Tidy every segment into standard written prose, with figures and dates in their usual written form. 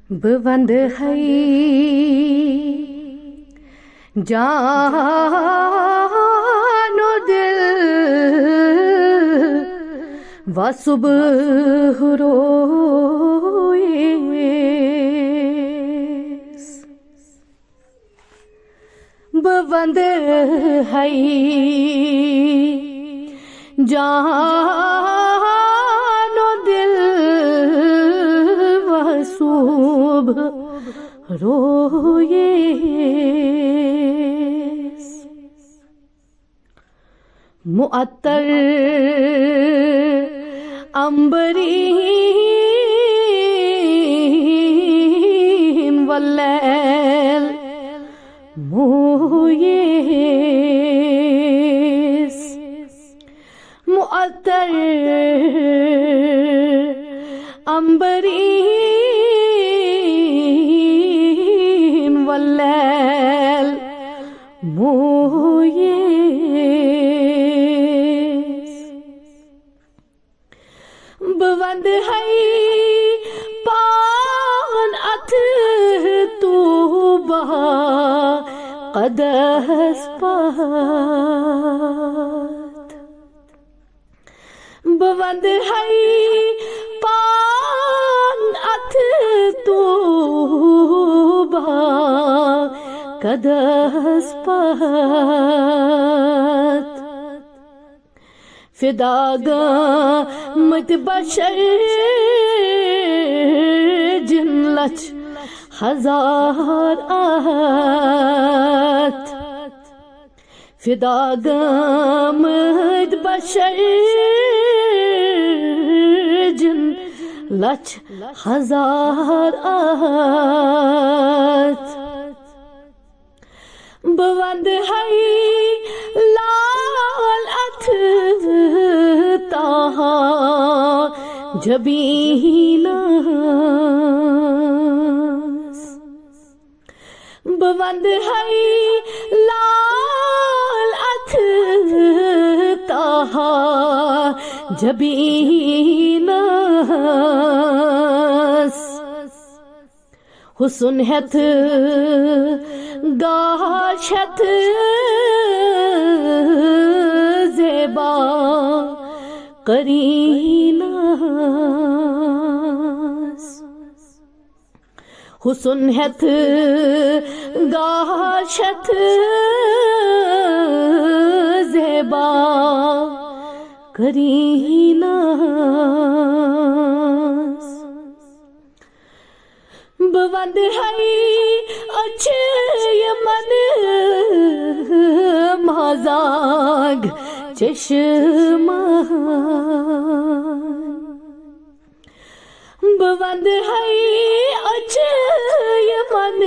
بوند ہے جان و دل و صبح رویس بوند ہے جان و دل و صبح رویس معطر عنبرین واللیل مویس معطر عنبرین واللیل مویس بوند ہے پان اتھ تو بہا قدس پات بوند ہے پان اتھ تو بہا قدس پات فداگامت بشر جن لچھ ہزار آت فداگامت بشر جن لچھ ہزار آت بوند ہے لال اتھ تاہا جبیناس بوند ہے لال اتھ تاہا جبیناس حسن ہتھ گاشت زیبا قریناس حسن ہتھ گاشت زیبا قریناس بوند ہے اچھ یمن مازاگ چشمان بوند ہے اچھ یمن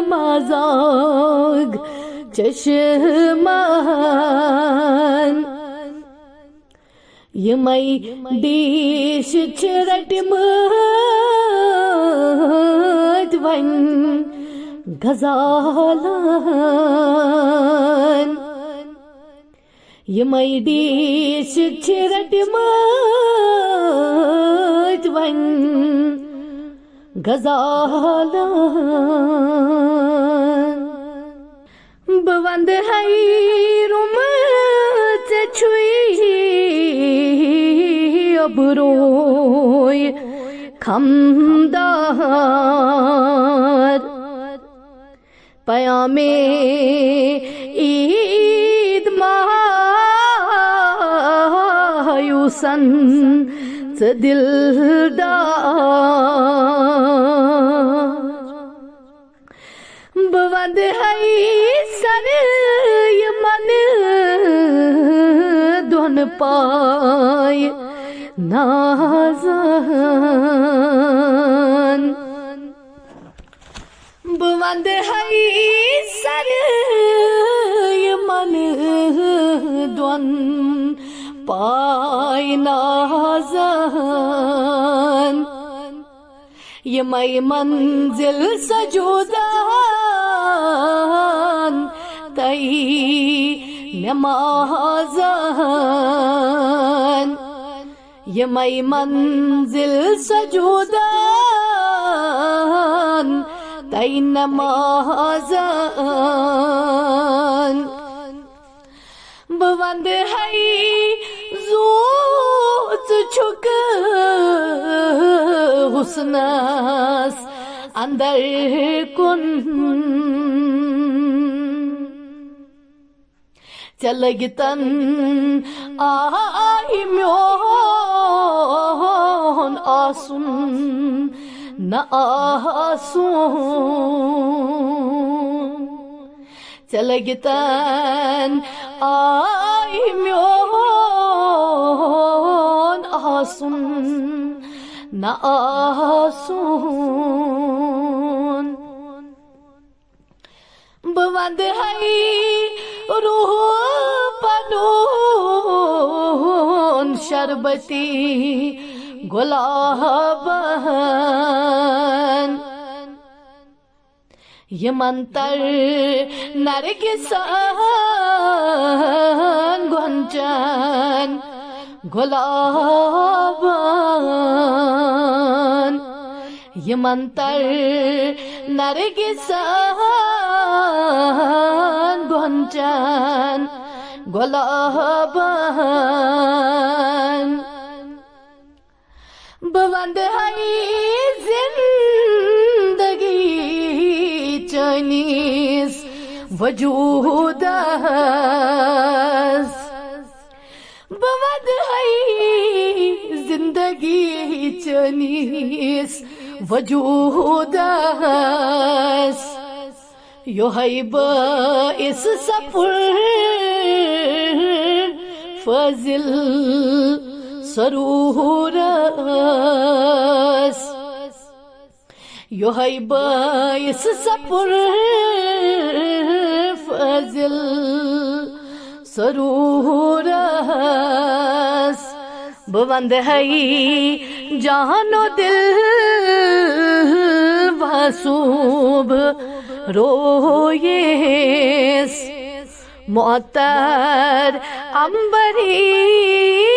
مازاگ چشمان یمئی دیش چرٹمت ون غزالان یمئی دیش چرٹمت ون غزالان بوند ہے رمت چھوئی ابروی خمدار پیام عید مایوسن سے دلدار بوند ہے سر یمن دون پائے نازان بوند ہے سر یمن دون پائے نازان یمئی منزل سجودان تئی نمازان یمئی منزل سجودان ہے نمازان بوند ہے زوز چھک حسنس اندر کن چلگتن آئی میون آسن نہ آسون چلگتن آئی میون آسن نہ آسون بوند ہے روح پنون شربتی گلابن یمن تر نرگسن گنجن گلابن یمن تر نرگسن گنجن گلابن بوند ہے زندگی چنیس وجود بوند ہے زندگی چنیس وجود یو ہے باعث سفر فضل سرورس یو ہے باعث سفر فضل سرورس بوند ہے جان و دل واسوب رویس معطر عنبری